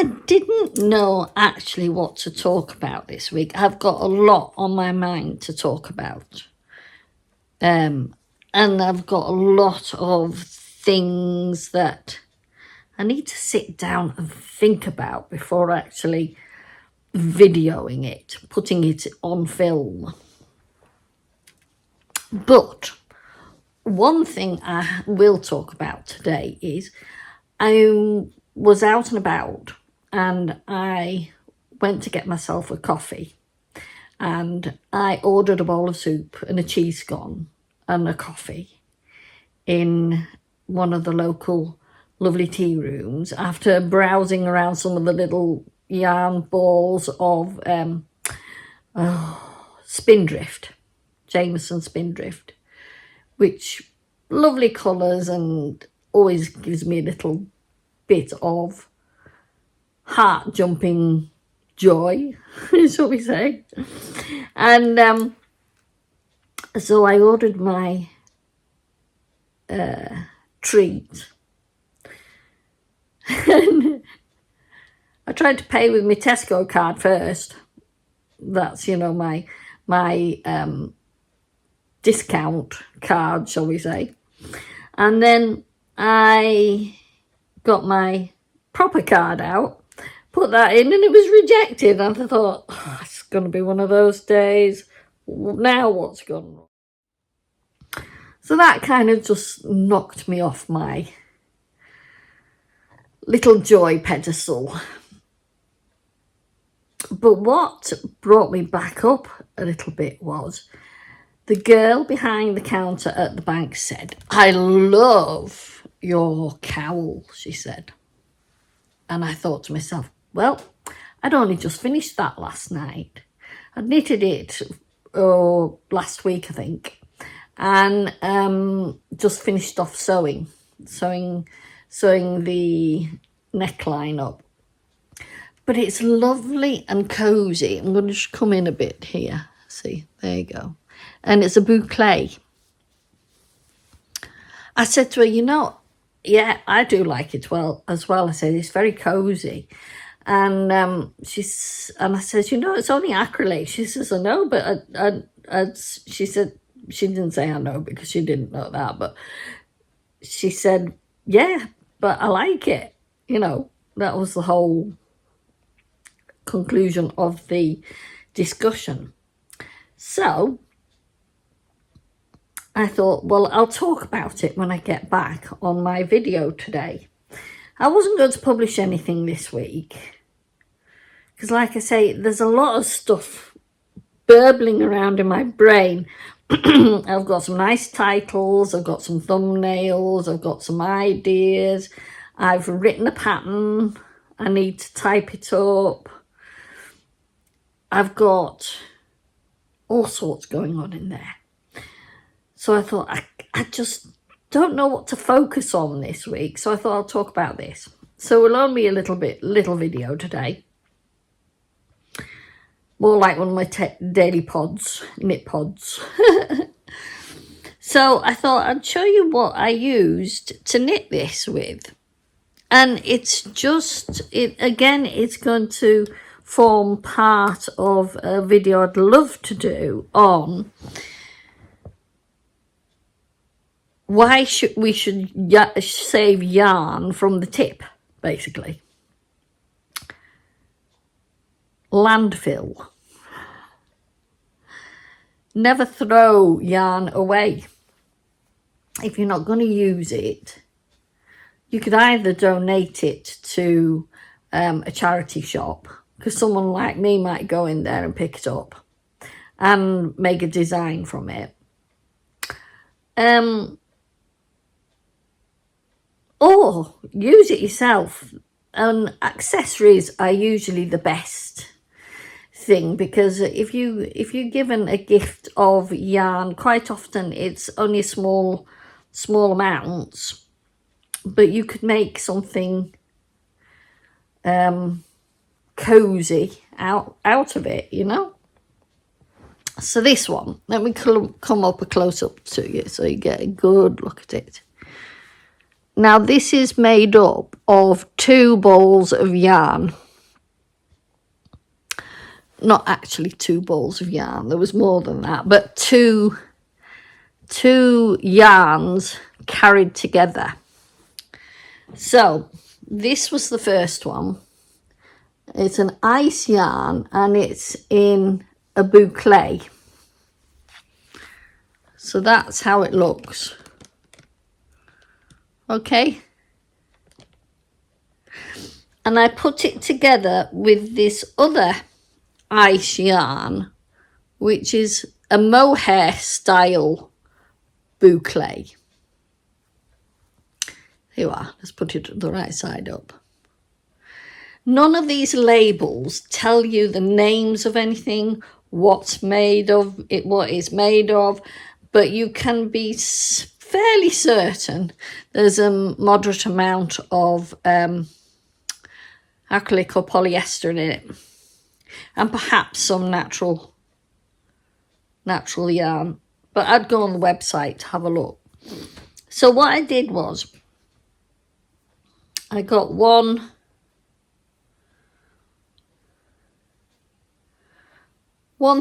I didn't know actually what to talk about this week. I've got a lot on my mind to talk about. And I've got a lot of things that I need to sit down and think about before actually videoing it, putting it on film. But one thing I will talk about today is I was out and about and I went to get myself a coffee, and I ordered a bowl of soup and a cheese scone and a coffee in one of the local lovely tea rooms after browsing around some of the little yarn balls of Spindrift, Jameson Spindrift, which lovely colours and always gives me a little bit of heart jumping joy, shall we say. And so I ordered my treat. And I tried to pay with my Tesco card first. That's, you know, my discount card, shall we say. And then I got my proper card out, put that in, and it was rejected. And I thought, oh, it's going to be one of those days. Now what's gone wrong? So that kind of just knocked me off my little joy pedestal. But what brought me back up a little bit was the girl behind the counter at the bank said, "I love your cowl," she said. And I thought to myself, well, I'd only just finished that last night. I'd knitted it last week, I think, and just finished off sewing the neckline up. But it's lovely and cozy. I'm going to just come in a bit here. See, there you go. And it's a boucle. I said to her, you know, yeah, I do like it as well. I said, it's very cozy. And I said, you know, it's only acrylic. She says, I know, but she said, she didn't say I know because she didn't know that, but she said, yeah, but I like it. You know, that was the whole conclusion of the discussion. So I thought, well, I'll talk about it when I get back on my video today. I wasn't going to publish anything this week because, like I say, there's a lot of stuff burbling around in my brain. I've got some nice titles, I've got some thumbnails, I've got some ideas, I've written a pattern, I need to type it up. I've got all sorts going on in there. So I thought, I just don't know what to focus on this week. So I thought I'll talk about this. So it'll only be a little video today. More like one of my daily pods, knit pods. So I thought I'd show you what I used to knit this with. And it's going to form part of a video I'd love to do on why we should save yarn from the tip, basically. Landfill. Never throw yarn away. If you're not going to use it, you could either donate it to a charity shop, because someone like me might go in there and pick it up and make a design from it. Or use it yourself. And accessories are usually the best thing, because if you're given a gift of yarn, quite often it's only small amounts, but you could make something cozy out of it, you know. So this one, let me come up a close up to you so you get a good look at it. Now this is made up of 2 balls of yarn. Not actually 2 balls of yarn, there was more than that, but two yarns carried together. So this was the first one. It's an ice yarn and it's in a boucle. So that's how it looks. Okay. And I put it together with this other ice yarn, which is a mohair style boucle. Here you are, let's put it the right side up. None of these labels tell you the names of anything, what's made of it, what it's made of, but you can be fairly certain there's a moderate amount of acrylic or polyester in it, and perhaps some natural yarn. But I'd go on the website to have a look. So what I did was I got one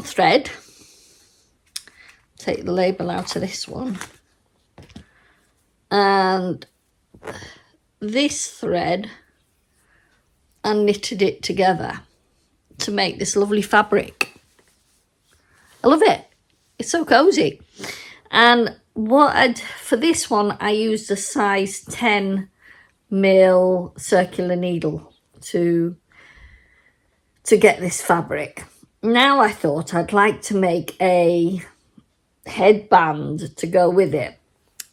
thread, take the label out of this one, and this thread, and knitted it together to make this lovely fabric. I love it. It's so cozy. And for this one, I used a size 10 mil circular needle to get this fabric. Now I thought I'd like to make a headband to go with it,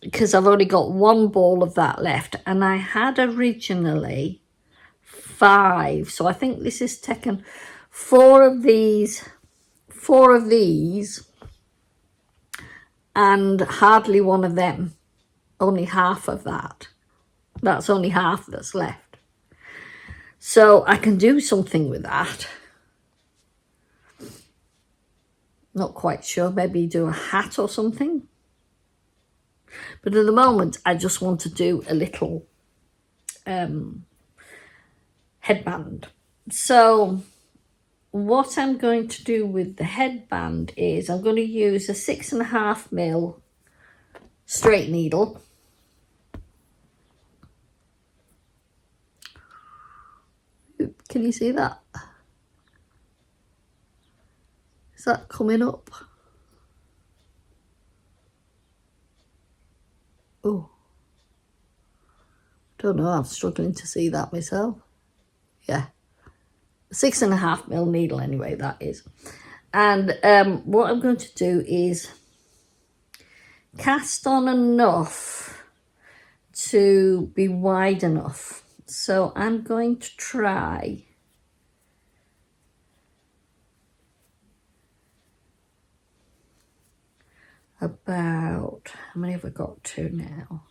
because I've only got 1 ball of that left, and I had originally 5, so I think this is taken 4 of these, and hardly one of them, only half of that. That's only half that's left. So I can do something with that. Not quite sure, maybe do a hat or something. But at the moment, I just want to do a little headband. So what I'm going to do with the headband is I'm going to use a 6.5 mil straight needle. Can you see that? Is that coming up? Oh, don't know, I'm struggling to see that myself. Yeah, 6.5 mil needle anyway, that is. And what I'm going to do is cast on enough to be wide enough. So I'm going to try about, how many have I got to now?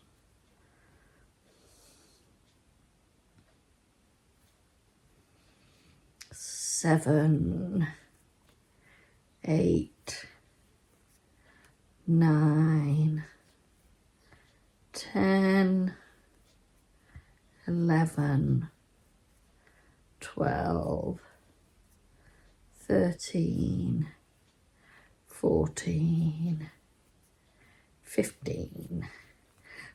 Seven, 8, 9, 10, 11, 12, 13, 14, 15.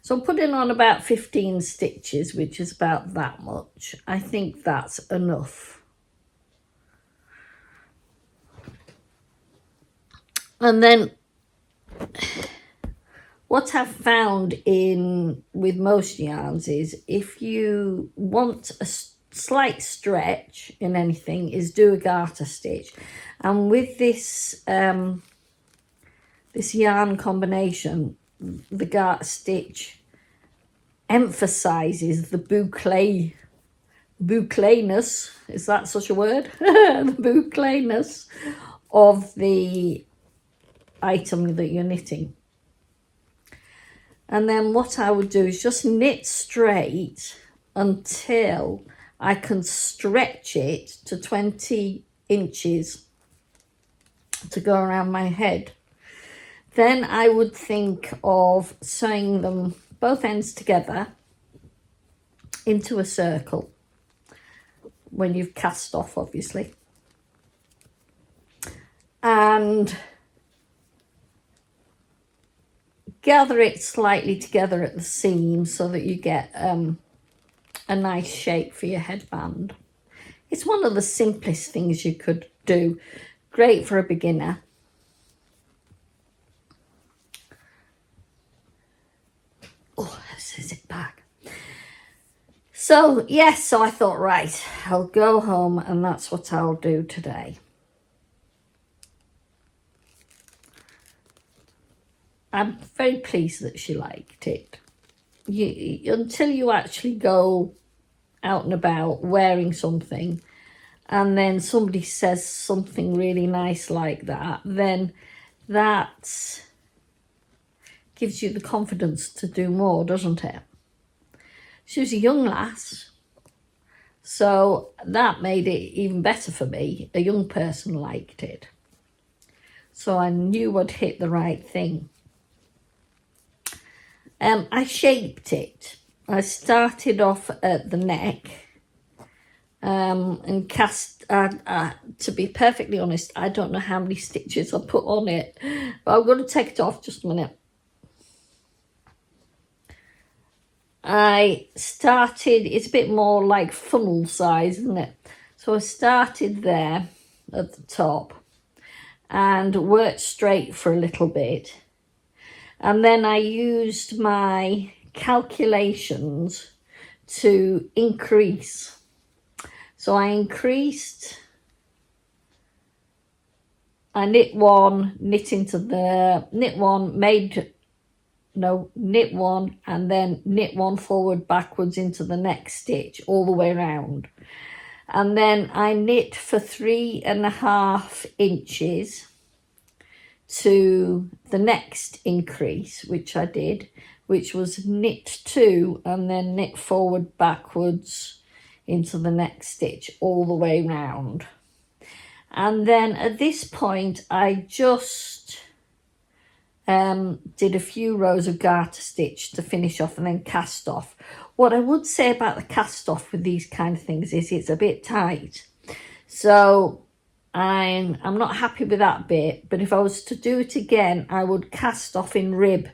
So I'm putting on about 15 stitches, which is about that much. I think that's enough. And then what I've found with most yarns is if you want a slight stretch in anything, is do a garter stitch. And with this this yarn combination, the garter stitch emphasizes the boucleness, is that such a word? The boucleness of the item that you're knitting. And then what I would do is just knit straight until I can stretch it to 20 inches to go around my head. Then I would think of sewing them both ends together into a circle when you've cast off, obviously, and gather it slightly together at the seam so that you get a nice shape for your headband. It's one of the simplest things you could do. Great for a beginner. Oh, this is it back. So, yes, so I thought, right, I'll go home and that's what I'll do today. I'm very pleased that she liked it. Until you actually go out and about wearing something and then somebody says something really nice like that, then that gives you the confidence to do more, doesn't it? She was a young lass, so that made it even better for me. A young person liked it. So I knew I'd hit the right thing. I shaped it. I started off at the neck and cast, to be perfectly honest, I don't know how many stitches I put on it, but I'm going to take it off just a minute. I started, it's a bit more like funnel size, isn't it? So I started there at the top and worked straight for a little bit. And then I used my calculations to increase. So I increased, I knit one, knit into the, knit one, knit one and then knit one forward backwards into the next stitch all the way around. And then I knit for 3.5 inches to the next increase, which I did, which was knit 2 and then knit forward backwards into the next stitch all the way round. And then at this point I just did a few rows of garter stitch to finish off and then cast off. What I would say about the cast off with these kind of things is it's a bit tight, so I'm not happy with that bit. But if I was to do it again, I would cast off in rib.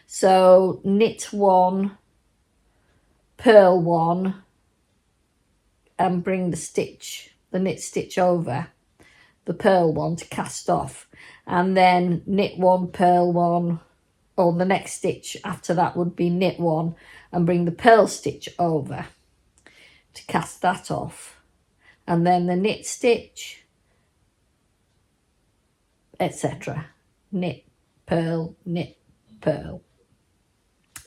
So knit 1, purl 1 and bring the knit stitch over the purl 1 to cast off, and then knit 1, purl 1, or the next stitch after that would be knit 1 and bring the purl stitch over to cast that off, and then the knit stitch, etc. Knit, purl,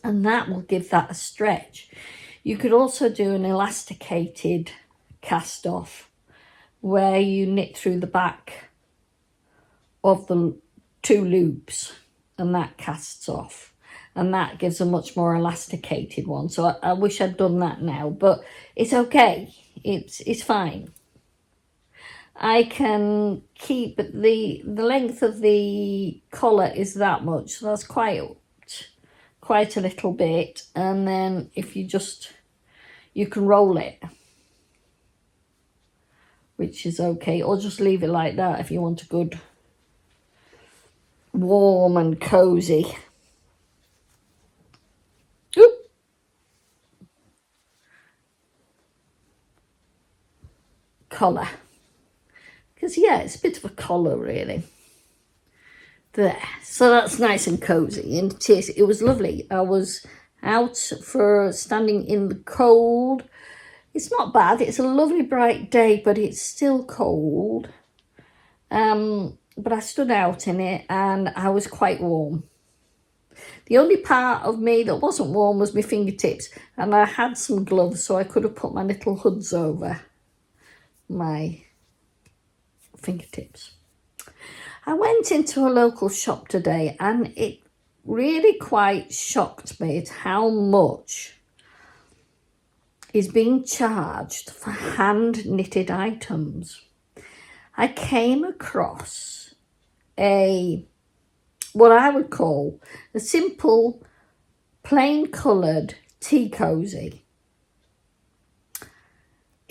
and that will give that a stretch. You could also do an elasticated cast off where you knit through the back of the 2 loops and that casts off, and that gives a much more elasticated one. So I wish I'd done that now, but it's okay, it's fine. I can keep the length of the collar is that much, so that's quite a little bit, and then if you can roll it, which is okay, or just leave it like that if you want a good warm and cozy collar, because yeah, it's a bit of a collar really there. So that's nice and cozy, and it was lovely. I was out for standing in the cold. It's not bad, it's a lovely bright day, but it's still cold. But I stood out in it and I was quite warm. The only part of me that wasn't warm was my fingertips, and I had some gloves, so I could have put my little hoods over my fingertips. I went into a local shop today and it really quite shocked me at how much is being charged for hand knitted items. I came across what I would call a simple plain coloured tea cosy,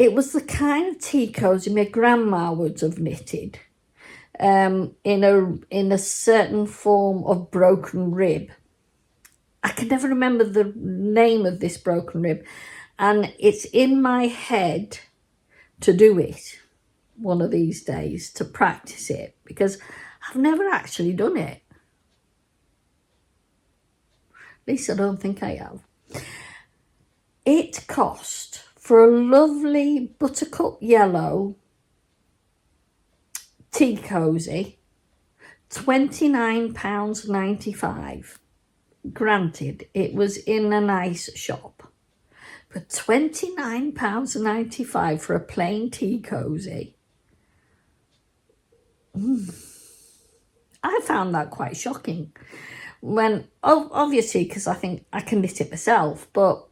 It was the kind of tea cozy my grandma would have knitted, in a certain form of broken rib. I can never remember the name of this broken rib, and it's in my head to do it one of these days, to practice it, because I've never actually done it. At least I don't think I have. It cost, for a lovely buttercup yellow tea cozy, £29.95. Granted, it was in a nice shop, but £29.95 for a plain tea cozy. I found that quite shocking. When, obviously, because I think I can knit it myself, but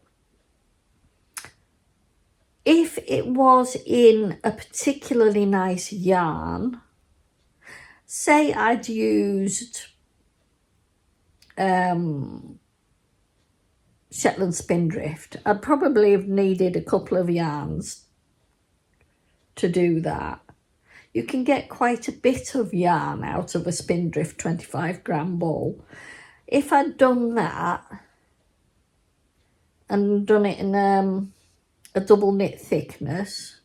if it was in a particularly nice yarn, say I'd used Shetland Spindrift, I'd probably have needed a couple of yarns to do that. You can get quite a bit of yarn out of a Spindrift 25 gram ball. If I'd done that and done it in a double knit thickness,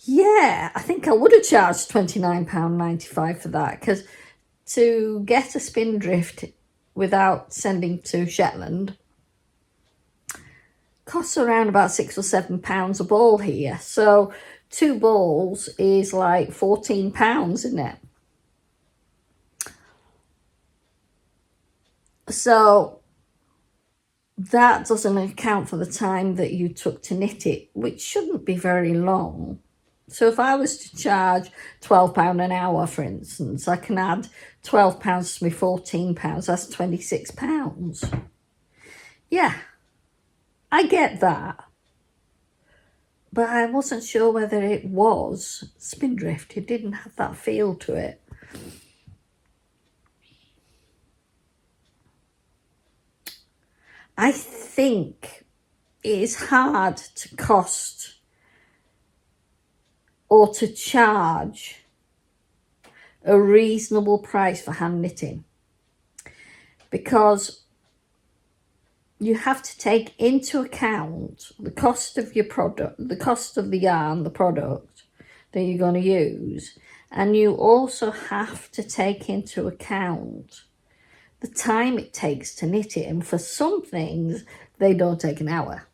yeah, I think I would have charged £29.95 for that, because to get a Spindrift without sending to Shetland costs around about £6 or £7 a ball here. So 2 balls is like £14, isn't it? So that doesn't account for the time that you took to knit it, which shouldn't be very long. So if I was to charge £12 an hour, for instance, I can add £12 to my £14, that's £26. Yeah, I get that. But I wasn't sure whether it was Spindrift. It didn't have that feel to it. I think it is hard to cost or to charge a reasonable price for hand knitting, because you have to take into account the cost of your product, the cost of the yarn, the product that you're going to use, and you also have to take into account the time it takes to knit it. And for some things, they don't take an hour.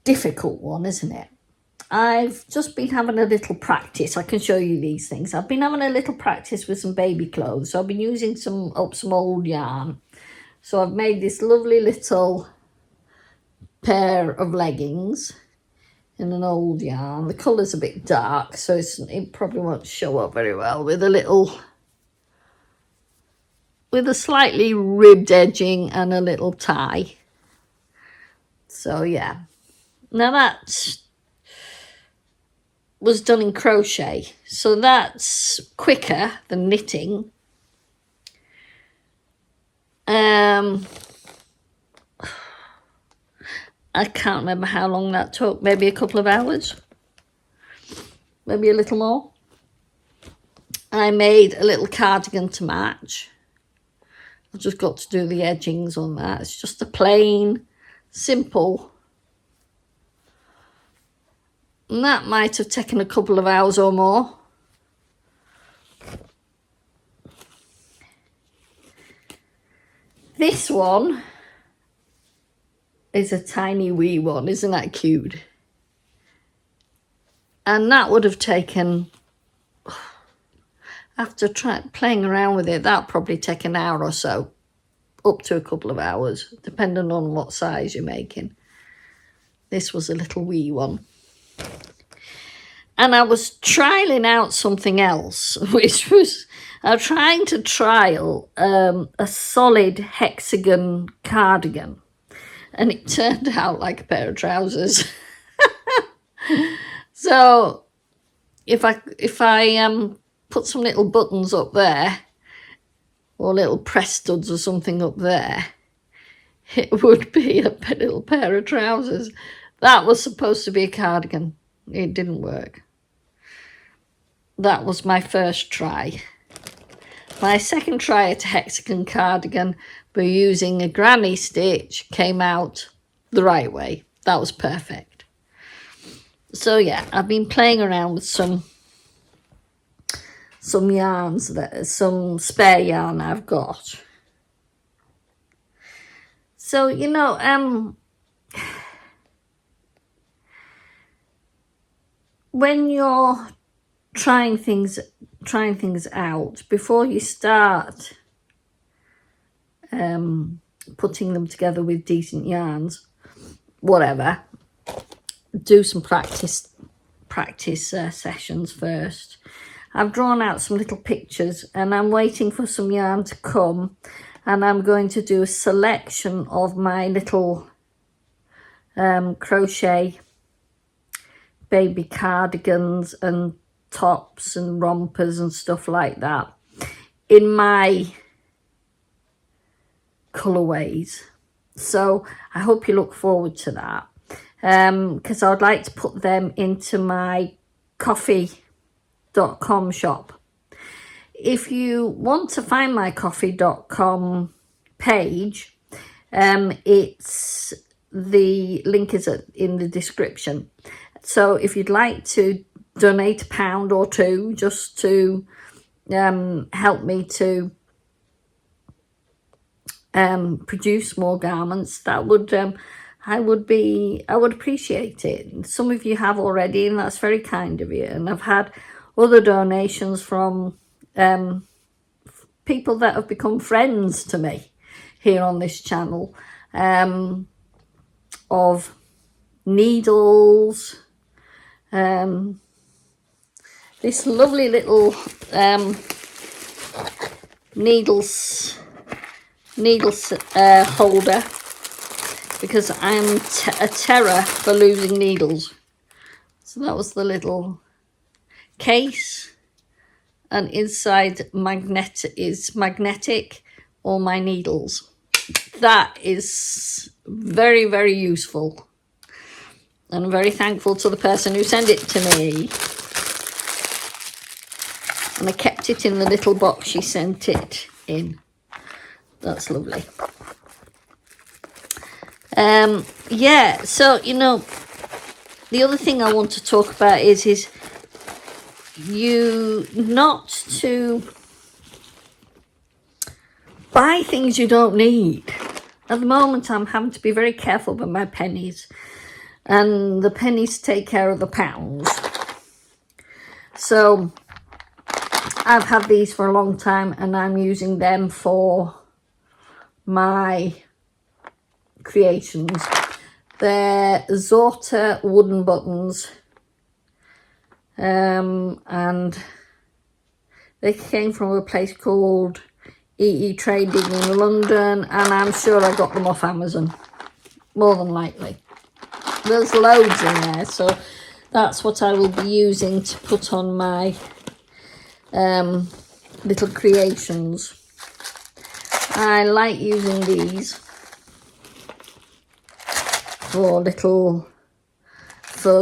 Difficult one, isn't it? I've just been having a little practice. I can show you these things. I've been having a little practice with some baby clothes. So I've been using some old yarn. So I've made this lovely little pair of leggings in an old yarn. The colour's a bit dark, so it probably won't show up very well, with a slightly ribbed edging and a little tie. So yeah. Now that was done in crochet, so that's quicker than knitting. I can't remember how long that took, maybe a couple of hours, maybe a little more. I made a little cardigan to match. I've just got to do the edgings on that. It's just a plain, simple. And that might have taken a couple of hours or more. This one is a tiny wee one. Isn't that cute? And that would have taken, after playing around with it, that'd probably take an hour or so, up to a couple of hours, depending on what size you're making. This was a little wee one. And I was trialing out something else, which was, I was trying to trial a solid hexagon cardigan. And it turned out like a pair of trousers. So if I put some little buttons up there, or little press studs or something up there, it would be a little pair of trousers. That was supposed to be a cardigan. It didn't work. That was my first try. My second try at a hexagon cardigan by using a granny stitch came out the right way. That was perfect. So yeah, I've been playing around with some yarns, some spare yarn I've got. So, you know, when you're trying things out, before you start putting them together with decent yarns, whatever, do some practice sessions first. I've drawn out some little pictures and I'm waiting for some yarn to come, and I'm going to do a selection of my little crochet baby cardigans and tops and rompers and stuff like that in my colorways. So I hope you look forward to that, because I would like to put them into my coffee.com shop. If you want to find my coffee.com page, it's the link is in the description. So if you'd like to donate £1 or £2 just to help me to produce more garments, that would I would appreciate it. Some of you have already, and that's very kind of you. And I've had other donations from people that have become friends to me here on this channel, of needles, this lovely little needles holder, because I'm a terror for losing needles. So that was the little case, and inside is magnetic, all my needles. That is very, very useful, and I'm very thankful to the person who sent it to me. And I kept it in the little box she sent it in. That's lovely. Yeah, so, you know, the other thing I want to talk about is you not to buy things you don't need. At the moment, I'm having to be very careful with my pennies, and the pennies take care of the pounds. So I've had these for a long time, and I'm using them for my creations. They're Zorta wooden buttons, and they came from a place called EE Trading in London, and I'm sure I got them off Amazon, more than likely. There's loads in there, so that's what I will be using to put on my little creations. I like using these for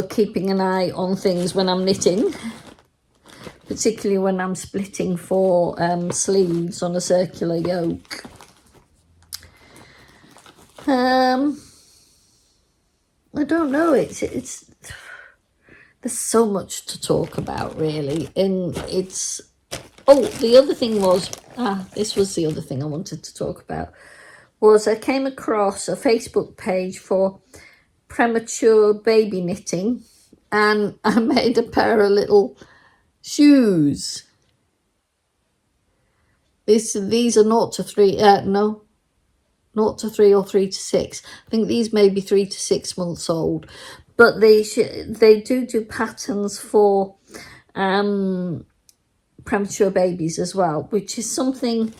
keeping an eye on things when I'm knitting, particularly when I'm splitting for sleeves on a circular yoke. I don't know, it's there's so much to talk about, really. And it's, oh, the other thing was, this was the other thing I wanted to talk about, was I came across a Facebook page for premature baby knitting, and I made a pair of little shoes. These are 0 to 3, 0 to 3 or 3 to 6. I think these may be 3 to 6 months old, but they do patterns for premature babies as well, which is something,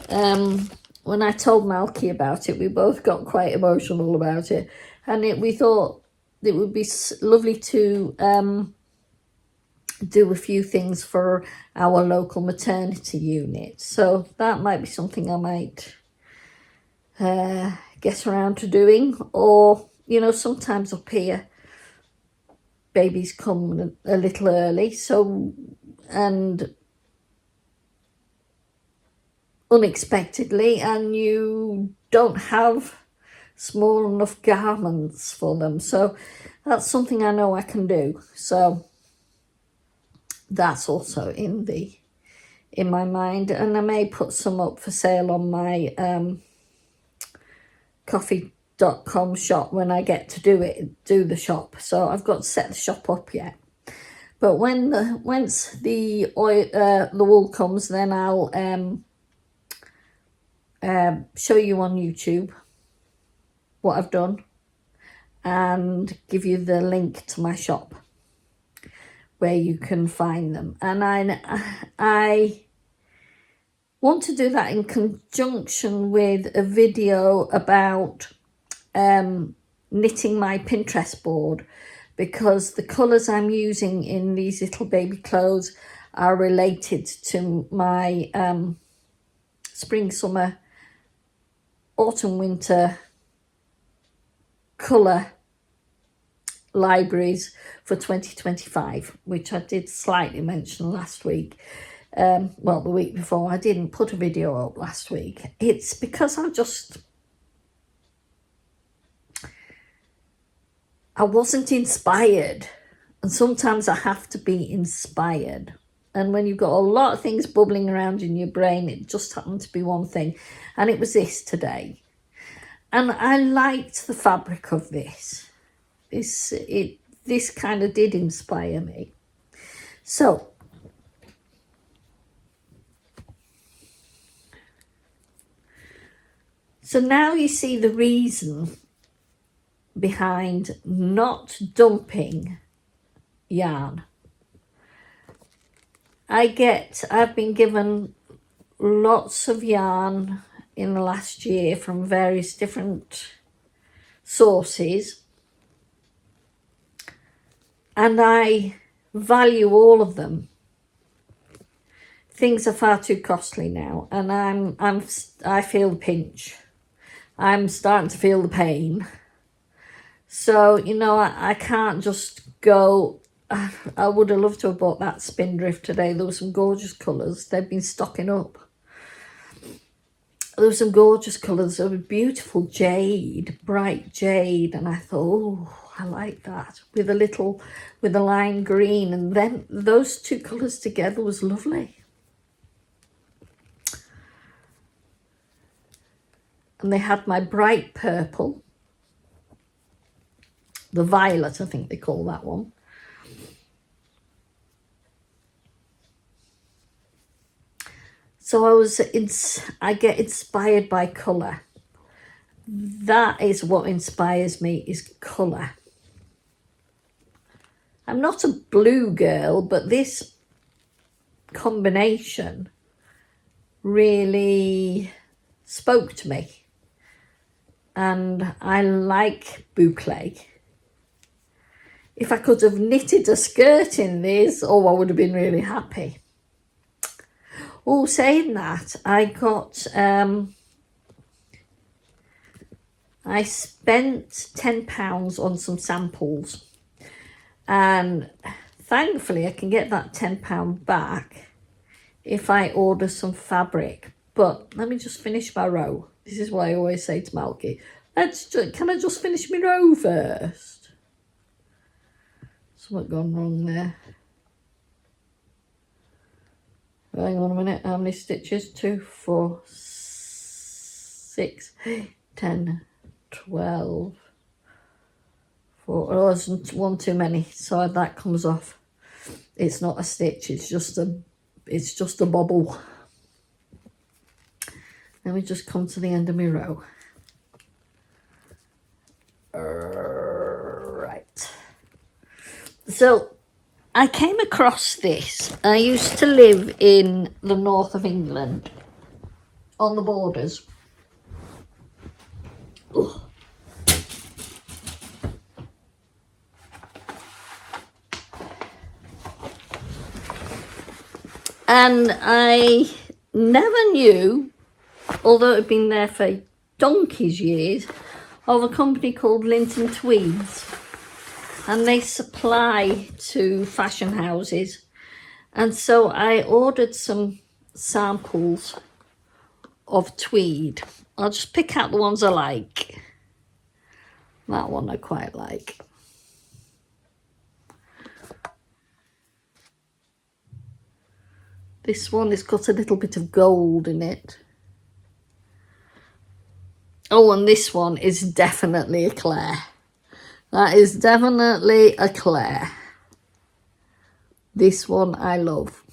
when I told Malky about it, we both got quite emotional about it, and we thought it would be lovely to do a few things for our local maternity unit. So that might be something I might get around to doing. Or, you know, sometimes up here babies come a little early, so, and unexpectedly, and you don't have small enough garments for them. So that's something I know I can do. So that's also in my mind, and I may put some up for sale on my coffee.com shop when I get to do the shop. So I've got to set the shop up yet. But once the wool comes, then I'll show you on YouTube what I've done and give you the link to my shop where you can find them. And I want to do that in conjunction with a video about knitting my Pinterest board, because the colours I'm using in these little baby clothes are related to my spring, summer, autumn, winter colour libraries for 2025, which I did slightly mention last week. Well, the week before. I didn't put a video up last week. It's because I wasn't inspired, and sometimes I have to be inspired. And when you've got a lot of things bubbling around in your brain, it just happened to be one thing, and it was this today. And I liked the fabric of this. This kind of did inspire me. So now you see the reason behind not dumping yarn. I've been given lots of yarn in the last year from various different sources, and I value all of them. Things are far too costly now, and I feel the pinch. I'm starting to feel the pain. So, you know, I can't just go. I would have loved to have bought that Spindrift today. There were some gorgeous colours. They've been stocking up. There were some gorgeous colours. There was beautiful jade, bright jade. And I thought, oh, I like that. With a lime green. And then those two colours together was lovely. And they had my bright purple. The violet, I think they call that one. So I get inspired by colour. That is what inspires me, is colour. I'm not a blue girl, but this combination really spoke to me. And I like boucle. If I could have knitted a skirt in this, I would have been really happy. Oh, saying that, I spent £10 on some samples, and thankfully I can get that £10 back if I order some fabric. But let me just finish my row. This is what I always say to Malky. Can I just finish my row first? Something gone wrong there. Hang on a minute. How many stitches? 2, 4, 6, 10, 12. 4. Oh, there's one too many. So that comes off. It's not a stitch. It's just a bobble. Let me just come to the end of my row. Right. So I came across this. I used to live in the north of England, on the borders. Ugh. And I never knew, although it had been there for donkey's years of a company called Linton Tweeds, and they supply to fashion houses. And so I ordered some samples of tweed. I'll just pick out the ones I like. That one I quite like. This one has got a little bit of gold in it. Oh, and this one is definitely a Claire. That is definitely a Claire. This one I love.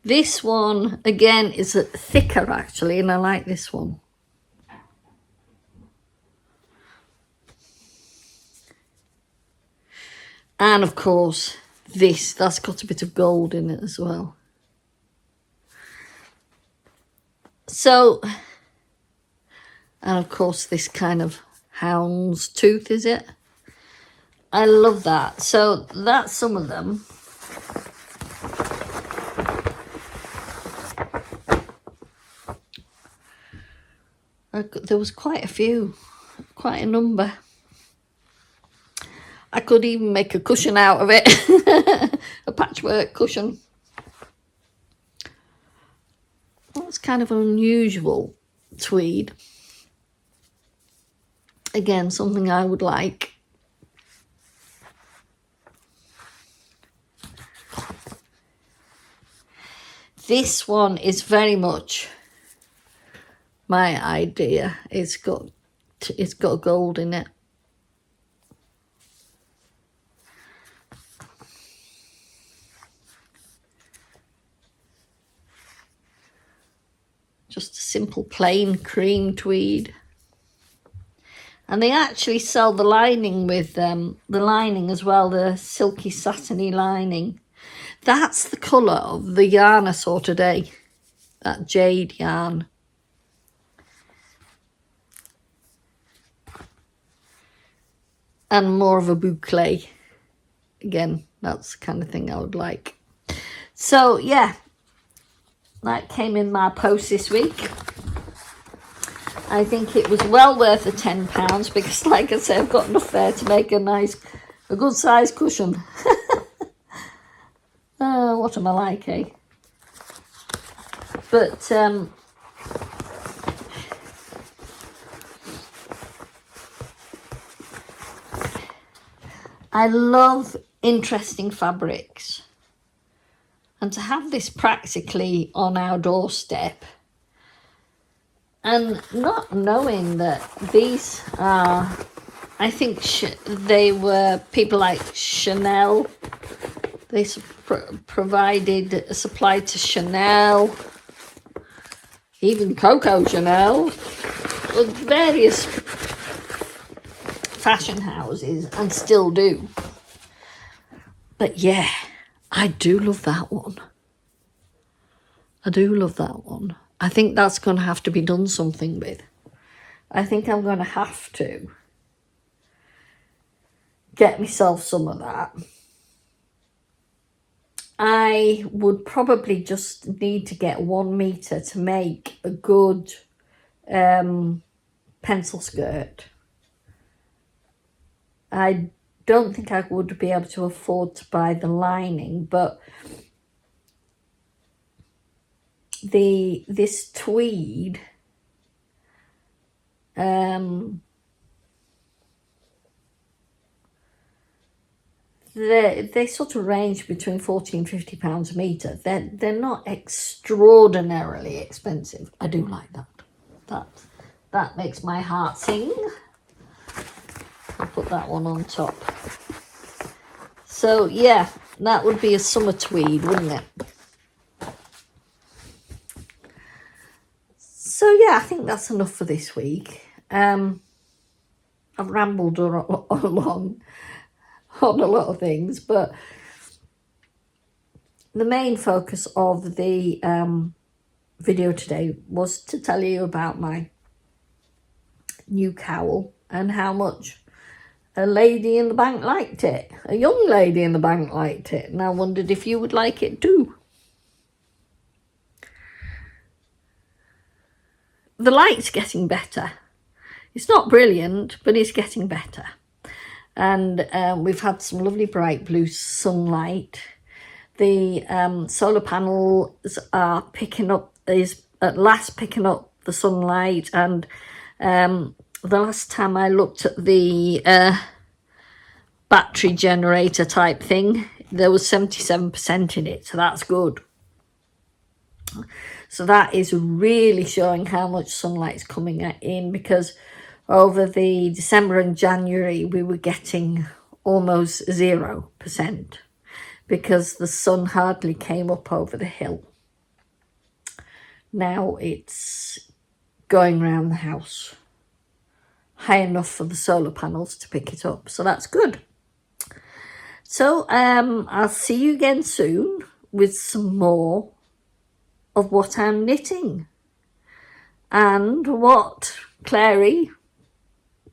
This one, again, is a thicker actually, and I like this one. And of course, that's got a bit of gold in it as well. So, and of course this kind of hound's tooth, is it? I love that. So that's some of them. There was quite a few, quite a number. I could even make a cushion out of it, a patchwork cushion. That's kind of an unusual tweed. Again, something I would like. This one is very much my idea. It's got gold in it. Just a simple plain cream tweed. And they actually sell the lining with the lining as well, the silky satiny lining. That's the colour of the yarn I saw today, that jade yarn. And more of a boucle. Again, that's the kind of thing I would like. So yeah, that came in my post this week. I think it was well worth the £10 because, like I said, I've got enough there to make a good sized cushion. What am I like, eh? But I love interesting fabrics, and to have this practically on our doorstep, and not knowing that these are, I think they were people like Chanel. They supplied to Chanel, even Coco Chanel, with various fashion houses, and still do. But yeah, I do love that one. I do love that one. I think that's going to have to be done something with. I think I'm going to have to get myself some of that. I would probably just need to get 1 meter to make a good pencil skirt. I don't think I would be able to afford to buy the lining, but this tweed, they sort of range between £40 and £50 a metre. They're not extraordinarily expensive. I do like that. That makes my heart sing. I'll put that one on top. So yeah, that would be a summer tweed, wouldn't it? So yeah, I think that's enough for this week. I've rambled along on a lot of things, but the main focus of the video today was to tell you about my new cowl and how much a lady in the bank liked it. A young lady in the bank liked it, and I wondered if you would like it too. the light's getting better. It's not brilliant, but it's getting better. And we've had some lovely bright blue sunlight. The solar panels are is at last picking up the sunlight, and the last time I looked at the battery generator type thing, there was 77% in it, so that's good. So that is really showing how much sunlight is coming in, because over the December and January we were getting almost 0% because the sun hardly came up over the hill. Now it's going around the house high enough for the solar panels to pick it up, so that's good. So I'll see you again soon with some more of what I'm knitting and what Clairy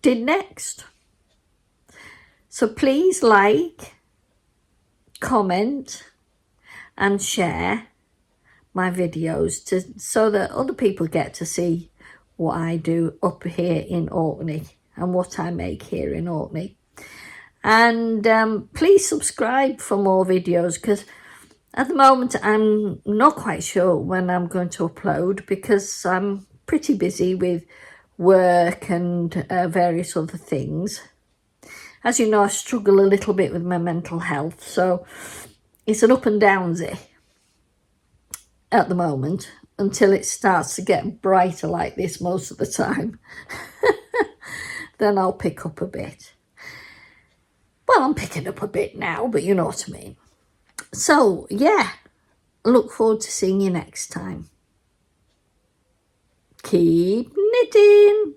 did next. So please like, comment and share my videos so that other people get to see what I do up here in Orkney and what I make here in Orkney. And please subscribe for more videos, because at the moment I'm not quite sure when I'm going to upload, because I'm pretty busy with work and various other things. As you know, I struggle a little bit with my mental health, so it's an up and downsy at the moment until it starts to get brighter like this most of the time. Then I'll pick up a bit. Well, I'm picking up a bit now, but you know what I mean. So, yeah, look forward to seeing you next time. Keep knitting.